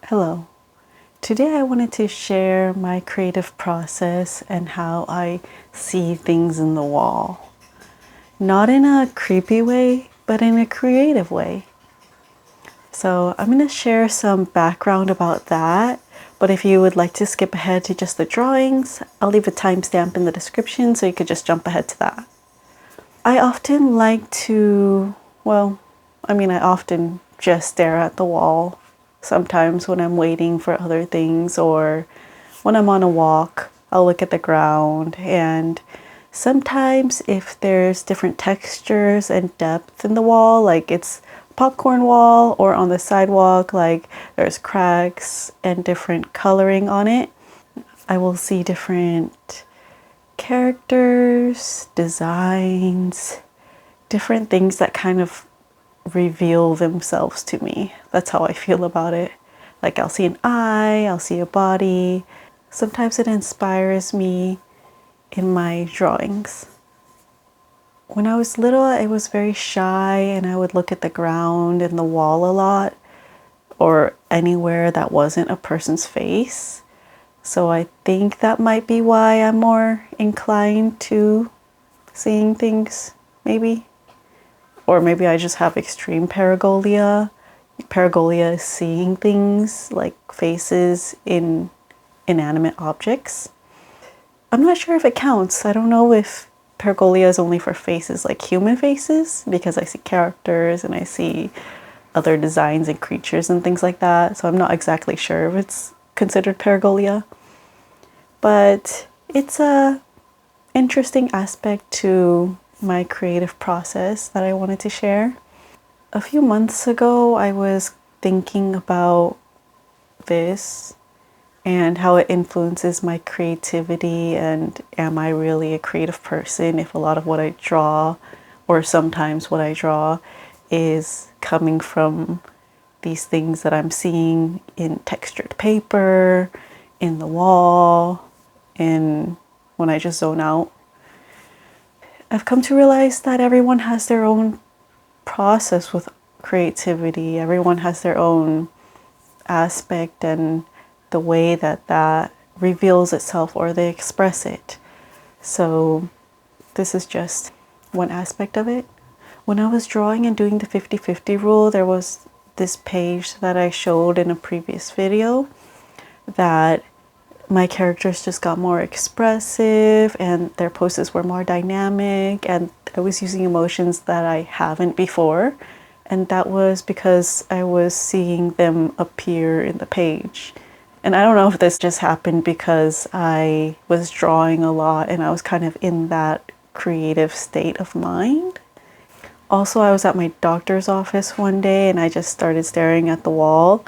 Hello. Today I wanted to share my creative process and how I see things in the wall. Not in a creepy way, but in a creative way. So I'm going to share some background about that, but if you would like to skip ahead to just the drawings, I'll leave a timestamp in the description so you could just jump ahead to that. I often like to, I often just stare at the wall. Sometimes when I'm waiting for other things or when I'm on a walk, I'll look at the ground. And sometimes if there's different textures and depth in the wall, like it's popcorn wall, or on the sidewalk, like there's cracks and different coloring on it, I will see different characters, designs, different things that kind of reveal themselves to me. That's how I feel about it. Like I'll see an eye, I'll see a body. Sometimes it inspires me in my drawings. When I was little, I was very shy and I would look at the ground and the wall a lot, or anywhere that wasn't a person's face. So I think that might be why I'm more inclined to seeing things, maybe. Or maybe I just have extreme pareigolia. Pareigolia is seeing things like faces in inanimate objects. I'm not sure if it counts. I don't know if pareigolia is only for faces like human faces, because I see characters and I see other designs and creatures and things like that. So I'm not exactly sure if it's considered pareigolia. But it's a interesting aspect to my creative process that I wanted to share. A few months ago, I was thinking about this and how it influences my creativity, and am I really a creative person if a lot of what I draw, or sometimes what I draw, is coming from these things that I'm seeing in textured paper, in the wall, in when I just zone out. I've come to realize that everyone has their own process with creativity. Everyone has their own aspect and the way that that reveals itself or they express it. So this is just one aspect of it. When I was drawing and doing the 50-50 rule, there was this page that I showed in a previous video that my characters just got more expressive and their poses were more dynamic, and I was using emotions that I haven't before, and that was because I was seeing them appear in the page. And I don't know if this just happened because I was drawing a lot and I was kind of in that creative state of mind. Also, I was at my doctor's office one day and I just started staring at the wall,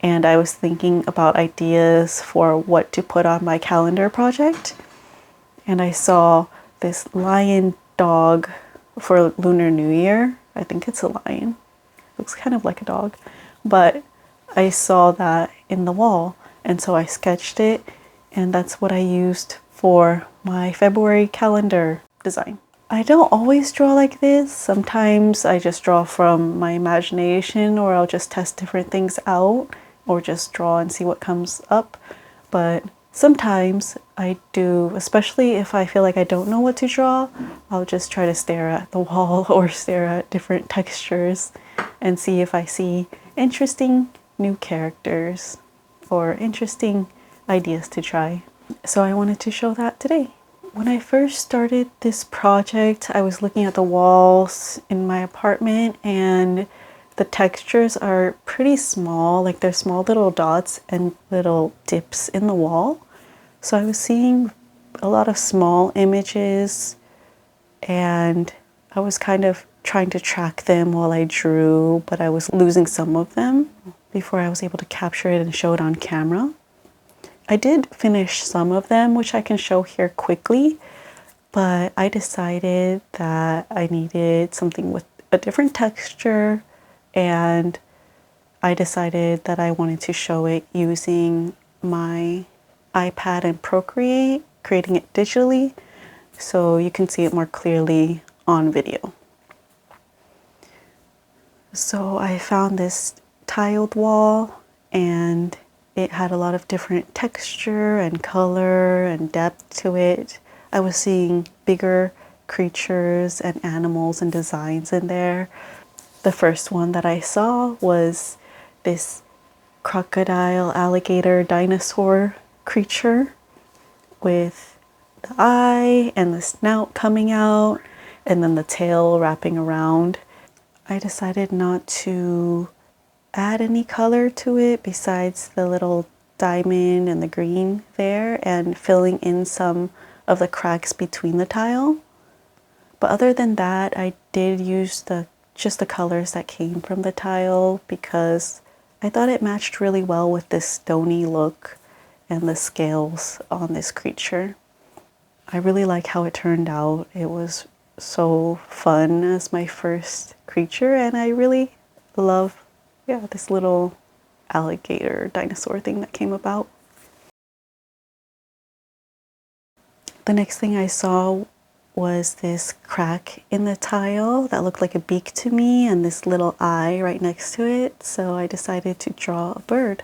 and I was thinking about ideas for what to put on my calendar project. And I saw this lion dog for Lunar New Year. I think it's a lion. Looks kind of like a dog. But I saw that in the wall, and so I sketched it, and that's what I used for my February calendar design. I don't always draw like this. Sometimes I just draw from my imagination, or I'll just test different things out, or just draw and see what comes up. But sometimes I do, especially if I feel like I don't know what to draw, I'll just try to stare at the wall or stare at different textures and see if I see interesting new characters or interesting ideas to try. So I wanted to show that today. When I first started this project, I was looking at the walls in my apartment, and the textures are pretty small, like they're small little dots and little dips in the wall. So I was seeing a lot of small images, and I was kind of trying to track them while I drew, but I was losing some of them before I was able to capture it and show it on camera. I did finish some of them, which I can show here quickly, but I decided that I needed something with a different texture, and I decided that I wanted to show it using my iPad and Procreate, creating it digitally so you can see it more clearly on video. So I found this tiled wall and it had a lot of different texture and color and depth to it. I was seeing bigger creatures and animals and designs in there. The first one that I saw was this crocodile, alligator, dinosaur creature with the eye and the snout coming out and then the tail wrapping around. I decided not to add any color to it besides the little diamond and the green there and filling in some of the cracks between the tile. But other than that, I did use just the colors that came from the tile because I thought it matched really well with this stony look and the scales on this creature. I really like how it turned out. It was so fun as my first creature, and I really love, yeah, this little alligator dinosaur thing that came about. The next thing I saw was this crack in the tile that looked like a beak to me and this little eye right next to it, so I decided to draw a bird.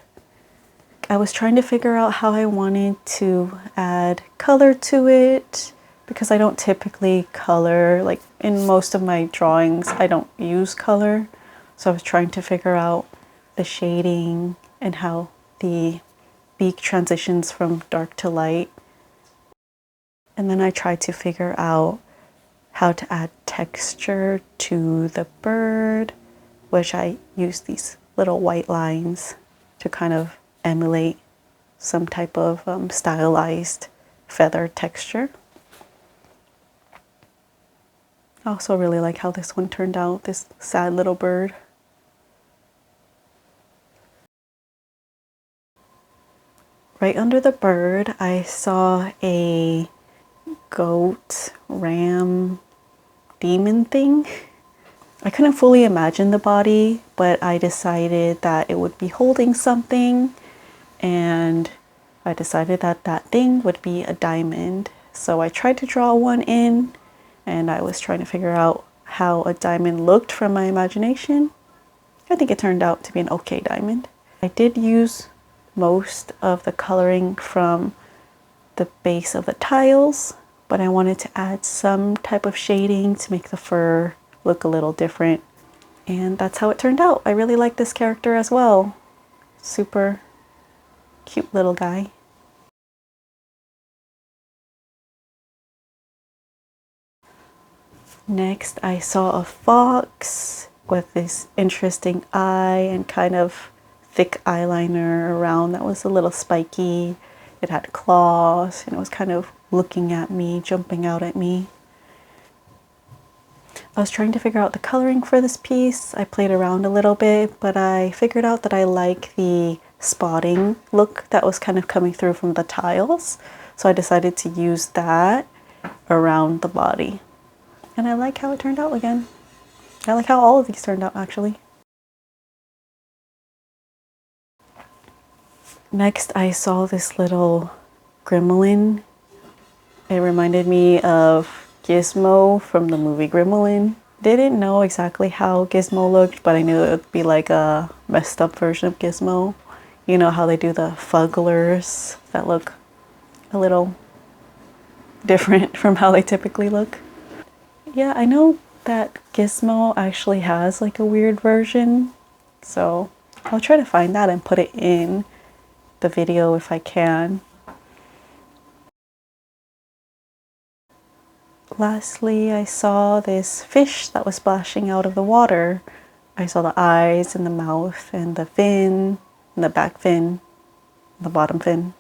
I was trying to figure out how I wanted to add color to it because I don't typically color. Like in most of my drawings, I don't use color. So I was trying to figure out the shading and how the beak transitions from dark to light. And then I tried to figure out how to add texture to the bird, which I used these little white lines to kind of emulate some type of stylized feather texture. I also really like how this one turned out, this sad little bird. Right under the bird, I saw a goat, ram, demon thing. I couldn't fully imagine the body, but I decided that it would be holding something, and I decided that that thing would be a diamond. So I tried to draw one in, and I was trying to figure out how a diamond looked from my imagination. I think it turned out to be an okay diamond. I did use most of the coloring from the base of the tiles, but I wanted to add some type of shading to make the fur look a little different. And that's how it turned out. I really like this character as well. Super cute little guy. Next, I saw a fox with this interesting eye and kind of thick eyeliner around that was a little spiky. It had claws and it was kind of looking at me, jumping out at me. I was trying to figure out the coloring for this piece. I played around a little bit, but I figured out that I like the spotting look that was kind of coming through from the tiles. So I decided to use that around the body. And I like how it turned out again. I like how all of these turned out actually. Next, I saw this little gremlin. It reminded me of Gizmo from the movie Gremlin. Didn't know exactly how Gizmo looked, but I knew it would be like a messed up version of Gizmo. You know how they do the fugglers that look a little different from how they typically look. Yeah, I know that Gizmo actually has like a weird version, so I'll try to find that and put it in the video if I can. Lastly, I saw this fish that was splashing out of the water. I saw the eyes and the mouth and the fin and the back fin, the bottom fin.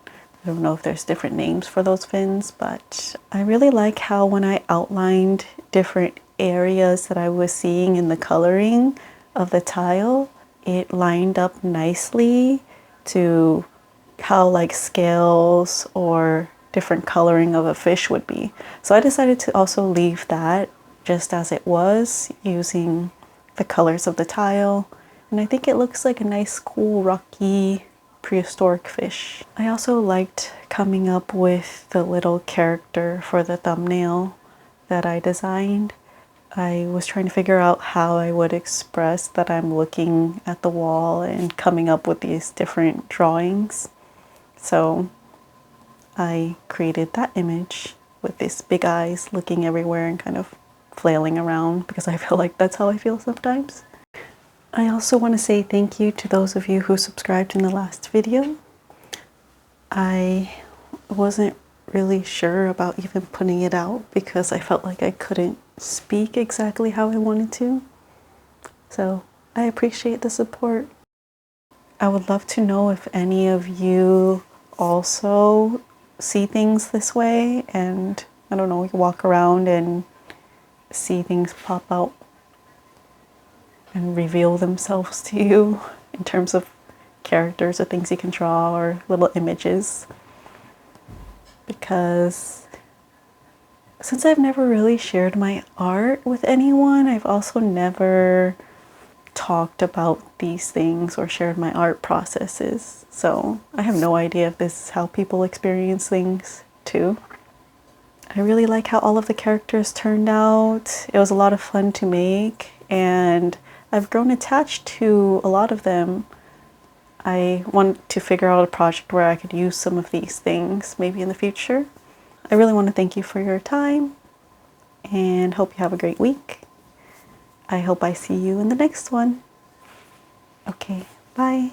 I don't know if there's different names for those fins, but I really like how when I outlined different areas that I was seeing in the coloring of the tile, it lined up nicely to how like scales or different coloring of a fish would be. So I decided to also leave that just as it was, using the colors of the tile. And I think it looks like a nice, cool, rocky, prehistoric fish. I also liked coming up with the little character for the thumbnail that I designed. I was trying to figure out how I would express that I'm looking at the wall and coming up with these different drawings. So I created that image with these big eyes looking everywhere and kind of flailing around because I feel like that's how I feel sometimes. I also want to say thank you to those of you who subscribed in the last video. I wasn't really sure about even putting it out because I felt like I couldn't speak exactly how I wanted to. So I appreciate the support. I would love to know if any of you also see things this way and, I don't know, you walk around and see things pop out and reveal themselves to you in terms of characters or things you can draw or little images. Because since I've never really shared my art with anyone, I've also never talked about these things or shared my art processes. So I have no idea if this is how people experience things too. I really like how all of the characters turned out. It was a lot of fun to make, and I've grown attached to a lot of them. I want to figure out a project where I could use some of these things maybe in the future. I really want to thank you for your time and hope you have a great week. I hope I see you in the next one. Okay, bye.